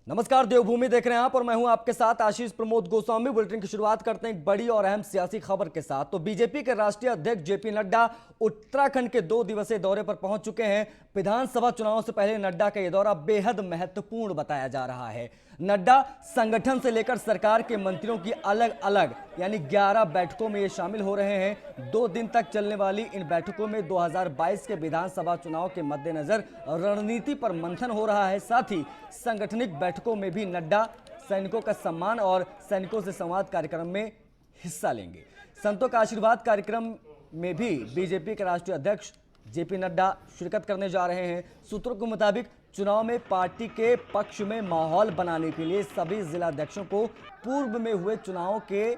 नमस्कार, देवभूमि देख रहे हैं आप और मैं हूं आपके साथ आशीष प्रमोद गोस्वामी। बुलेटिन की शुरुआत करते हैं एक बड़ी और अहम सियासी खबर के साथ। तो बीजेपी के राष्ट्रीय अध्यक्ष जेपी नड्डा उत्तराखंड के 2 दिवसीय दौरे पर पहुंच चुके हैं। विधानसभा चुनाव से पहले नड्डा का यह दौरा बेहद महत्वपूर्ण बताया जा रहा है। नड्डा संगठन से लेकर सरकार के मंत्रियों की अलग अलग यानी 11 बैठकों में ये शामिल हो रहे हैं। 2 दिन तक चलने वाली इन बैठकों में 2022 के विधानसभा चुनाव के मद्देनजर रणनीति पर मंथन हो रहा है। साथ ही संगठनिक बैठकों में भी नड्डा सैनिकों का सम्मान और सैनिकों से संवाद कार्यक्रम में हिस्सा लेंगे। संतों का आशीर्वाद कार्यक्रम में भी बीजेपी के राष्ट्रीय अध्यक्ष जेपी नड्डा शिरकत करने जा रहे हैं। सूत्रों के मुताबिक चुनाव में पार्टी के पक्ष में माहौल बनाने के लिए सभी जिलाध्यक्षों को पूर्व में हुए चुनाव के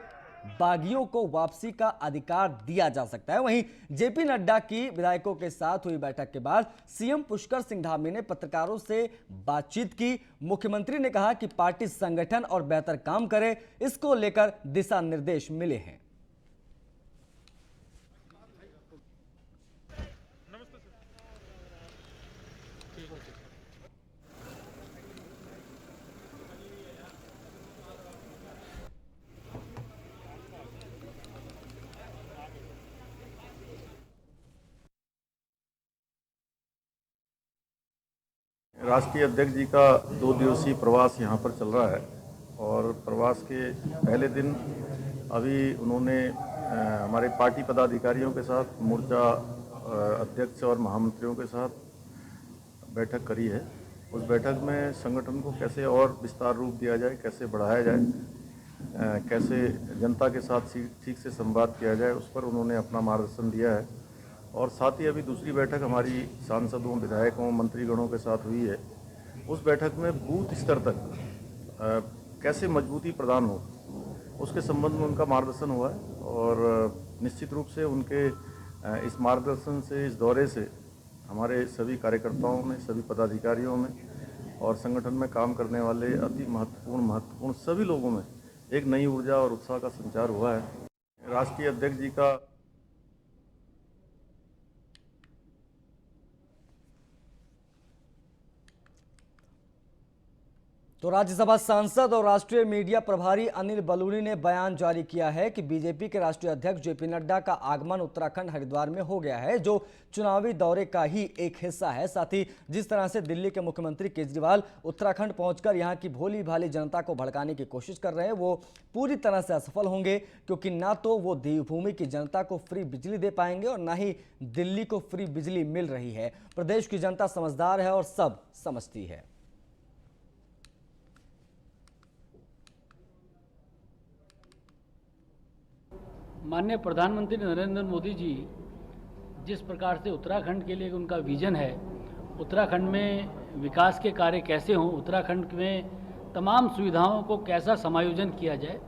बागियों को वापसी का अधिकार दिया जा सकता है। वहीं जेपी नड्डा की विधायकों के साथ हुई बैठक के बाद सीएम पुष्कर सिंह धामी ने पत्रकारों से बातचीत की। मुख्यमंत्री ने कहा कि पार्टी संगठन और बेहतर काम करे, इसको लेकर दिशा निर्देश मिले हैं। राष्ट्रीय अध्यक्ष जी का 2 दिवसीय प्रवास यहाँ पर चल रहा है और प्रवास के पहले दिन अभी उन्होंने हमारे पार्टी पदाधिकारियों के साथ, मोर्चा अध्यक्ष और महामंत्रियों के साथ बैठक करी है। उस बैठक में संगठन को कैसे और विस्तार रूप दिया जाए, कैसे बढ़ाया जाए, कैसे जनता के साथ ठीक से संवाद किया जाए, उस पर उन्होंने अपना मार्गदर्शन दिया है। और साथ ही अभी दूसरी बैठक हमारी सांसदों, विधायकों, मंत्रीगणों के साथ हुई है। उस बैठक में बूथ स्तर तक कैसे मजबूती प्रदान हो, उसके संबंध में उनका मार्गदर्शन हुआ है। और निश्चित रूप से उनके इस मार्गदर्शन से, इस दौरे से हमारे सभी कार्यकर्ताओं में, सभी पदाधिकारियों में और संगठन में काम करने वाले अति महत्वपूर्ण सभी लोगों में एक नई ऊर्जा और उत्साह का संचार हुआ है। राष्ट्रीय अध्यक्ष जी का तो राज्यसभा सांसद और राष्ट्रीय मीडिया प्रभारी अनिल बलूनी ने बयान जारी किया है कि बीजेपी के राष्ट्रीय अध्यक्ष जेपी नड्डा का आगमन उत्तराखंड हरिद्वार में हो गया है, जो चुनावी दौरे का ही एक हिस्सा है। साथ ही जिस तरह से दिल्ली के मुख्यमंत्री केजरीवाल उत्तराखंड पहुंचकर यहां की भोली भाली जनता को भड़काने की कोशिश कर रहे हैं, वो पूरी तरह से असफल होंगे, क्योंकि ना तो वो देवभूमि की जनता को फ्री बिजली दे पाएंगे और ना ही दिल्ली को फ्री बिजली मिल रही है। प्रदेश की जनता समझदार है और सब समझती है। माननीय प्रधानमंत्री नरेंद्र मोदी जी जिस प्रकार से उत्तराखंड के लिए उनका विजन है, उत्तराखंड में विकास के कार्य कैसे हों, उत्तराखंड में तमाम सुविधाओं को कैसा समायोजन किया जाए,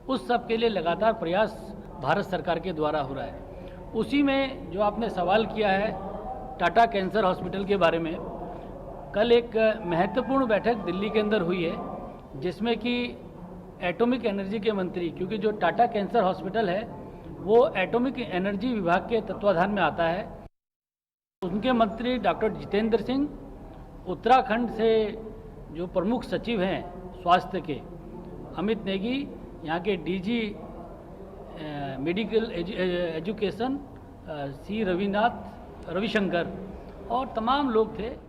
उस सब के लिए लगातार प्रयास भारत सरकार के द्वारा हो रहा है। उसी में जो आपने सवाल किया है टाटा कैंसर हॉस्पिटल के बारे में, कल एक महत्वपूर्ण बैठक दिल्ली के अंदर हुई है, जिसमें कि एटॉमिक एनर्जी के मंत्री, क्योंकि जो टाटा कैंसर हॉस्पिटल है वो एटॉमिक एनर्जी विभाग के तत्वाधान में आता है, उनके मंत्री डॉक्टर जितेंद्र सिंह, उत्तराखंड से जो प्रमुख सचिव हैं स्वास्थ्य के अमित नेगी, यहाँ के डीजी मेडिकल एजुकेशन सी रविशंकर और तमाम लोग थे।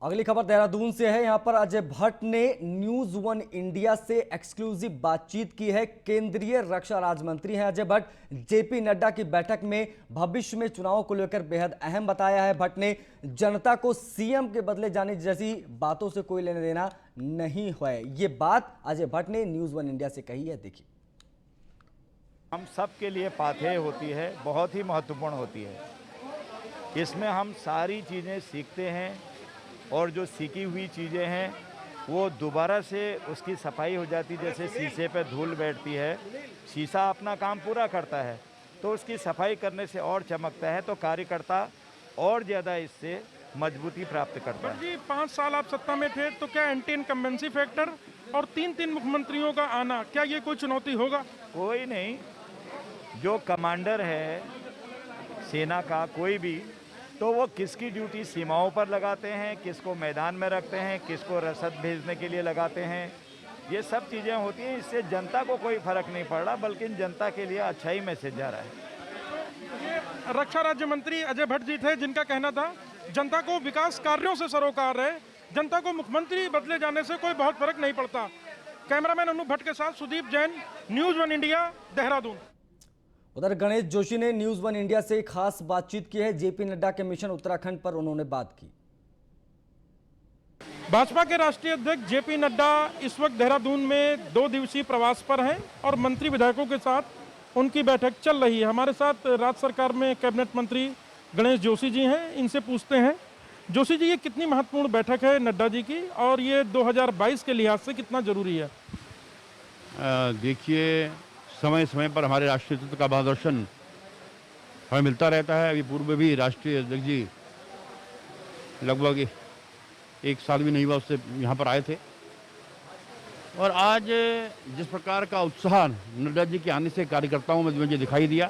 अगली खबर देहरादून से है। यहां पर अजय भट्ट ने न्यूज 1 इंडिया से एक्सक्लूसिव बातचीत की है। केंद्रीय रक्षा राज्य मंत्री हैं अजय भट्ट। जेपी नड्डा की बैठक में भविष्य में चुनाव को लेकर बेहद अहम बताया है। भट्ट ने जनता को सीएम के बदले जाने जैसी बातों से कोई लेना देना नहीं है, ये बात अजय भट्ट ने न्यूज 1 इंडिया से कही है। देखिए, हम सब के लिए पाथेय होती है, बहुत ही महत्वपूर्ण होती है। इसमें हम सारी चीज़ें सीखते हैं और जो सीखी हुई चीज़ें हैं वो दोबारा से उसकी सफाई हो जाती, जैसे शीशे पे धूल बैठती है, शीशा अपना काम पूरा करता है तो उसकी सफाई करने से और चमकता है, तो कार्यकर्ता और ज़्यादा इससे मजबूती प्राप्त करता है। जी 5 साल आप सत्ता में थे, तो क्या एंटी इनकम्बेंसी फैक्टर और 3 मुख्यमंत्रियों का आना, क्या ये कोई चुनौती होगा? कोई नहीं, जो कमांडर है सेना का कोई भी, तो वो किसकी ड्यूटी सीमाओं पर लगाते हैं, किसको मैदान में रखते हैं, किसको रसद भेजने के लिए लगाते हैं, ये सब चीज़ें होती हैं। इससे जनता को कोई फर्क नहीं पड़ रहा, बल्कि जनता के लिए अच्छा ही मैसेज जा रहा है। रक्षा राज्य मंत्री अजय भट्ट जी थे, जिनका कहना था जनता को विकास कार्यों से सरोकार है, जनता को मुख्यमंत्री बदले जाने से कोई बहुत फर्क नहीं पड़ता। कैमरामैन अनूप भट्ट के साथ सुदीप जैन, न्यूज़ 1 इंडिया, देहरादून। उधर गणेश जोशी ने न्यूज़ 1 इंडिया से खास बातचीत की है। जेपी नड्डा के मिशन उत्तराखंड पर उन्होंने बात की। भाजपा के राष्ट्रीय अध्यक्ष जेपी नड्डा इस वक्त देहरादून में 2 दिवसीय प्रवास पर हैं और मंत्री विधायकों के साथ उनकी बैठक चल रही है। हमारे साथ राज्य सरकार में कैबिनेट मंत्री गणेश जोशी जी हैं, इनसे पूछते हैं। जोशी जी, ये कितनी महत्वपूर्ण बैठक है नड्डा जी की और ये 2022 के लिहाज से कितना जरूरी है? देखिए, समय समय पर हमारे राष्ट्रीय नेतृत्व का मार्गदर्शन हमें मिलता रहता है। अभी पूर्व में भी राष्ट्रीय अध्यक्ष जी लगभग 1 साल भी नहीं हुआ उससे यहाँ पर आए थे, और आज जिस प्रकार का उत्साह नड्डा जी के आने से कार्यकर्ताओं में मुझे दिखाई दिया,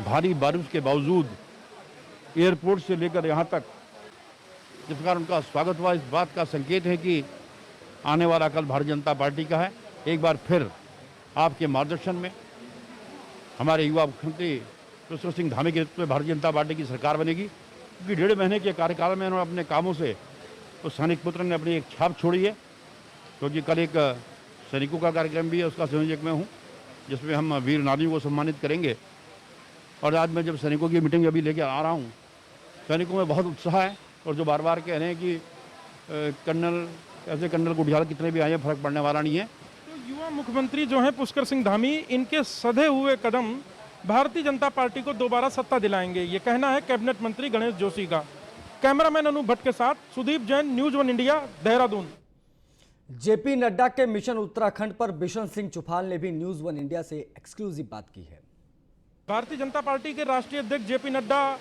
भारी बारिश के बावजूद एयरपोर्ट से लेकर यहाँ तक जिस प्रकार उनका स्वागत हुआ, इस बात का संकेत है कि आने वाला कल भारतीय जनता पार्टी का है। एक बार फिर आपके मार्गदर्शन में हमारे युवा मुख्यमंत्री कृष्ण सिंह धामी के नेतृत्व में भारतीय जनता पार्टी की सरकार बनेगी, क्योंकि 1.5 महीने के कार्यकाल में उन्होंने अपने कामों से उस सैनिक पुत्र ने अपनी एक छाप छोड़ी है। क्योंकि कल एक सैनिकों का कार्यक्रम भी है, उसका संयोजक मैं हूँ, जिसमें हम वीर नारियों को सम्मानित करेंगे। और आज मैं जब सैनिकों की मीटिंग अभी लेकर आ रहा हूँ, सैनिकों में बहुत उत्साह है, और जो बार बार कह रहे हैं कि कर्नल ऐसे कर्नल कुठियाल कितने भी आए फर्क पड़ने वाला नहीं है। तो युवा मुख्यमंत्री जो हैं पुष्कर सिंह धामी, इनके सधे हुए कदम भारतीय जनता पार्टी को दोबारा सत्ता दिलाएंगे, ये कहना है कैबिनेट मंत्री गणेश जोशी का। कैमरामैन अनूप भट्ट के साथ Sudeep Jain, news 1 India, Dehradun. JP Nadda के मिशन उत्तराखंड पर बिशन सिंह चुफाल ने भी न्यूज़ 1 इंडिया से एक्सक्लूसिव बात की है। भारतीय जनता पार्टी के राष्ट्रीय अध्यक्ष जेपी नड्डा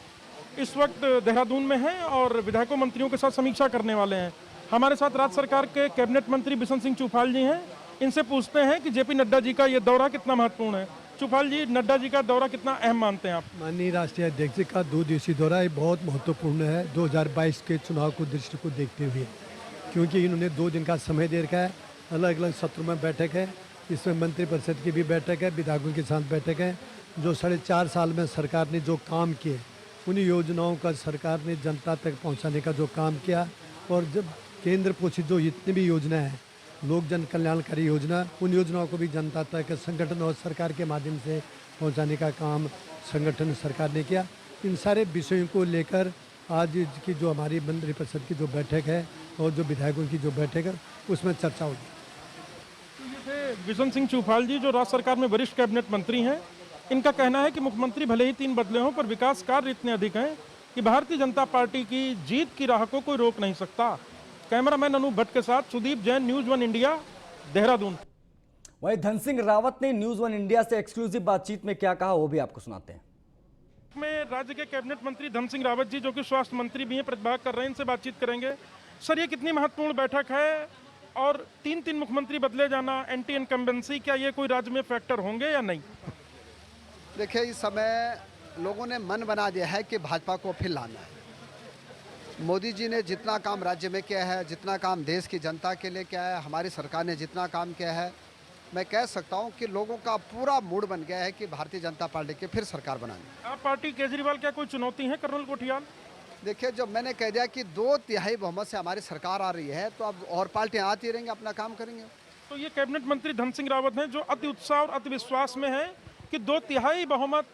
इस वक्त देहरादून में हैं और विधायकों मंत्रियों के साथ समीक्षा करने वाले हैं। हमारे साथ राज्य सरकार के कैबिनेट मंत्री बिशन सिंह चुफाल जी हैं, इनसे पूछते हैं कि जेपी नड्डा जी का ये दौरा कितना महत्वपूर्ण है। चुफाल जी, नड्डा जी का दौरा कितना अहम मानते हैं आप? माननीय राष्ट्रीय अध्यक्ष जी का 2 दिवसीय दौरा बहुत महत्वपूर्ण है 2022 के चुनाव को दृष्टि को देखते हुए, क्योंकि इन्होंने 2 दिन का समय दे रखा है। अलग अलग सत्रों में बैठक है, इसमें मंत्रिपरिषद की भी बैठक है, विधायकों के साथ बैठक है। जो 4.5 साल में सरकार ने जो काम किए, उन योजनाओं का सरकार ने जनता तक पहुंचाने का जो काम किया, और जब केंद्र पोषित जो जितनी भी योजना है, लोक जन कल्याणकारी योजना, उन योजनाओं को भी जनता तक संगठन और सरकार के माध्यम से पहुंचाने का काम संगठन सरकार ने किया। इन सारे विषयों को लेकर आज की जो हमारी मंत्रिपरिषद की जो बैठक है और जो विधायकों की जो बैठक है, उसमें चर्चा होगी। तो ये थे बिशन सिंह चुफाल जी, जो राज्य सरकार में वरिष्ठ कैबिनेट मंत्री हैं। इनका कहना है कि मुख्यमंत्री भले ही 3 बदले हों, पर विकास कार्य इतने अधिक हैं कि भारतीय जनता पार्टी की जीत की राह को कोई रोक नहीं सकता। कैमरामैन अनूप भट्ट के साथ सुदीप जैन, न्यूज़ 1 इंडिया, देहरादून। वहीं धन सिंह रावत ने न्यूज़ 1 इंडिया से एक्सक्लूसिव बातचीत में क्या कहा, वो भी आपको सुनाते हैं। में राज्य के कैबिनेट मंत्री धन सिंह रावत जी, जो कि स्वास्थ्य मंत्री भी हैं, प्रतिभाग कर रहे हैं, इनसे बातचीत करेंगे। सर, ये कितनी महत्वपूर्ण बैठक है और 3 मुख्यमंत्री बदले जाना, एंटी इनकम्बेंसी, क्या ये कोई राज्य में फैक्टर होंगे या नहीं? देखिए, इस समय लोगों ने मन बना दिया है कि भाजपा को फिर लाना है। मोदी जी ने जितना काम राज्य में किया है, जितना काम देश की जनता के लिए किया है, हमारी सरकार ने जितना काम किया है, मैं कह सकता हूं कि लोगों का पूरा मूड बन गया है कि भारतीय जनता पार्टी की फिर सरकार बनानी। आप पार्टी केजरीवाल, क्या कोई चुनौती है कर्नल कोठियाल? देखिए, जब मैंने कह दिया कि 2/3 बहुमत से हमारी सरकार आ रही है, तो अब और पार्टियां आती रहेंगी, अपना काम करेंगे। तो ये कैबिनेट मंत्री धन सिंह रावत हैं, जो अति उत्साह और अति विश्वास में है कि 2/3 बहुमत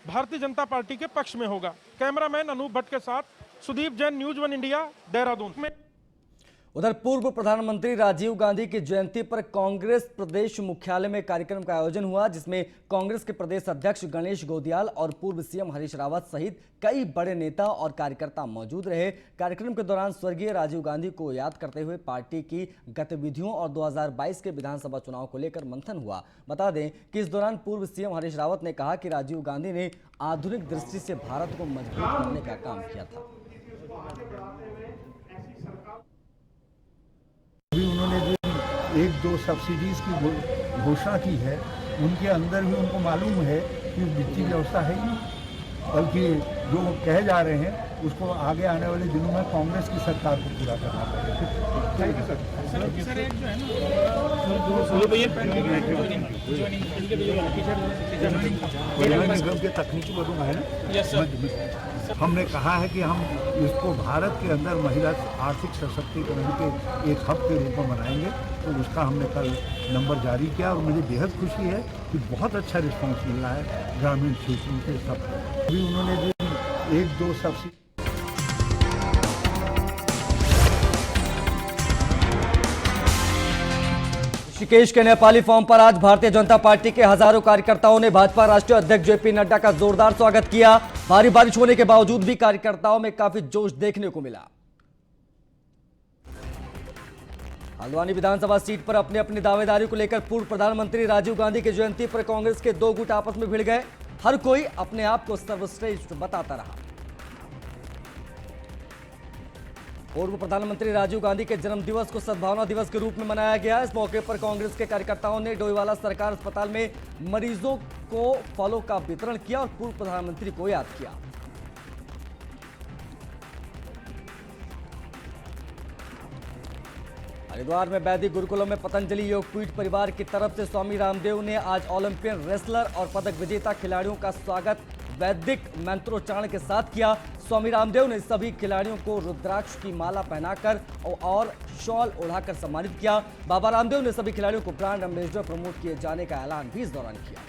भारतीय जनता पार्टी के पक्ष में होगा। कैमरामैन अनूप भट्ट के साथ सुदीप जैन, न्यूज़ 1 इंडिया, देहरादून। उधर पूर्व प्रधानमंत्री राजीव गांधी की जयंती पर कांग्रेस प्रदेश मुख्यालय में कार्यक्रम का आयोजन हुआ, जिसमें कांग्रेस के प्रदेश अध्यक्ष गणेश गोदियाल और पूर्व सीएम हरीश रावत सहित कई बड़े नेता और कार्यकर्ता मौजूद रहे। कार्यक्रम के दौरान स्वर्गीय राजीव गांधी को याद करते हुए पार्टी की गतिविधियों और 2022 के विधानसभा चुनाव को लेकर मंथन हुआ। बता दें कि इस दौरान पूर्व सीएम हरीश रावत ने कहा कि राजीव गांधी ने आधुनिक दृष्टि से भारत को मजबूत करने का काम किया था। अभी उन्होंने जो 1-2 सब्सिडीज की घोषणा की है, उनके अंदर भी उनको मालूम है कि वित्तीय व्यवस्था है ही नहीं, बल्कि जो वो कहे जा रहे हैं उसको आगे आने वाले दिनों में कांग्रेस की सरकार को पूरा करना पड़ेगा। Thank you sir. निगम के तकनीकी बदूंगा है ना, हमने कहा है कि हम इसको भारत के अंदर महिला आर्थिक सशक्तिकरण के एक हब के रूप में बनाएंगे, तो उसका हमने कल नंबर जारी किया और मुझे बेहद खुशी है कि बहुत अच्छा रिस्पांस मिल रहा है ग्रामीण क्षेत्रों के सब। अभी उन्होंने जो 1-2 सब्सिडी ऋषिकेश के नेपाली फॉर्म पर आज भारतीय जनता पार्टी के हजारों कार्यकर्ताओं ने भाजपा राष्ट्रीय अध्यक्ष जेपी नड्डा का जोरदार स्वागत किया। भारी बारिश होने के बावजूद भी कार्यकर्ताओं में काफी जोश देखने को मिला। हल्द्वानी विधानसभा सीट पर अपनी अपनी दावेदारी को लेकर पूर्व प्रधानमंत्री राजीव गांधी की जयंती पर कांग्रेस के 2 गुट आपस में भिड़ गए। हर कोई अपने आप को सर्वश्रेष्ठ बताता रहा। पूर्व प्रधानमंत्री राजीव गांधी के जन्म दिवस को सद्भावना दिवस के रूप में मनाया गया। इस मौके पर कांग्रेस के कार्यकर्ताओं ने डोईवाला सरकार अस्पताल में मरीजों को फलों का वितरण किया और पूर्व प्रधानमंत्री को याद किया। हरिद्वार में वैदिक गुरुकुलों में पतंजलि योगपीठ परिवार की तरफ से स्वामी रामदेव ने आज ओलंपियन रेसलर और पदक विजेता खिलाड़ियों का स्वागत वैदिक मंत्रोच्चारण के साथ किया। स्वामी रामदेव ने सभी खिलाड़ियों को रुद्राक्ष की माला पहनाकर और शॉल ओढ़ाकर सम्मानित किया। बाबा रामदेव ने सभी खिलाड़ियों को ब्रांड एम्बेसडर प्रमोट किए जाने का ऐलान भी इस दौरान किया।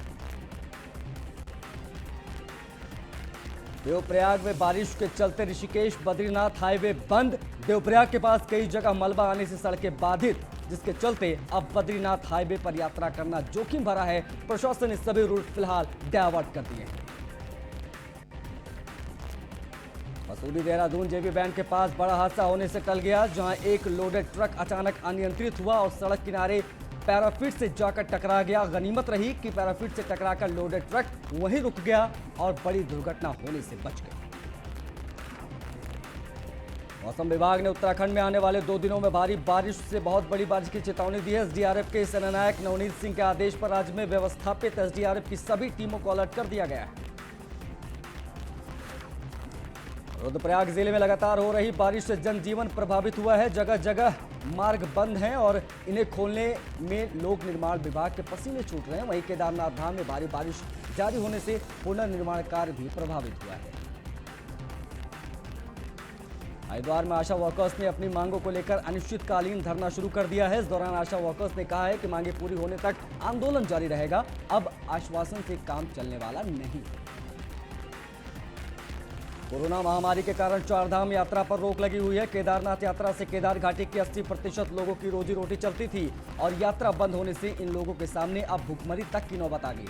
देवप्रयाग में बारिश के चलते ऋषिकेश बद्रीनाथ हाईवे बंद। देवप्रयाग के पास कई जगह मलबा आने से सड़कें बाधित, जिसके चलते अब बद्रीनाथ हाईवे पर यात्रा करना जोखिम भरा है। प्रशासन ने सभी रूट फिलहाल डायवर्ट कर दिए हैं। मसूरी देहरादून जेबी बैंड के पास बड़ा हादसा होने से टल गया, जहां एक लोडेड ट्रक अचानक अनियंत्रित हुआ और सड़क किनारे पैराफिट से जाकर टकरा गया। गनीमत रही कि पैराफिट से टकराकर लोडेड ट्रक वहीं रुक गया और बड़ी दुर्घटना होने से बच गई। मौसम विभाग ने उत्तराखंड में आने वाले 2 दिनों में भारी बारिश से बहुत बड़ी बारिश की चेतावनी दी है। एसडीआरएफ के सेनानायक नवनीत सिंह के आदेश पर राज्य में व्यवस्थापित एसडीआरएफ की सभी टीमों को अलर्ट कर दिया गया है। रुद्रप्रयाग जिले में लगातार हो रही बारिश से जनजीवन प्रभावित हुआ है। जगह जगह मार्ग बंद हैं और इन्हें खोलने में लोक निर्माण विभाग के पसीने छूट रहे हैं। वहीं केदारनाथ धाम में भारी बारिश जारी होने से पुनर्निर्माण कार्य भी प्रभावित हुआ है। हरिद्वार में आशा वर्कर्स ने अपनी मांगों को लेकर अनिश्चितकालीन धरना शुरू कर दिया है। इस दौरान आशा वर्कर्स ने कहा है कि मांगे पूरी होने तक आंदोलन जारी रहेगा। अब आश्वासन से काम चलने वाला नहीं। कोरोना महामारी के कारण चारधाम यात्रा पर रोक लगी हुई है। केदारनाथ यात्रा से केदार घाटी की 80% लोगों की रोजी रोटी चलती थी और यात्रा बंद होने से इन लोगों के सामने अब भुखमरी तक की नौबत आ गई।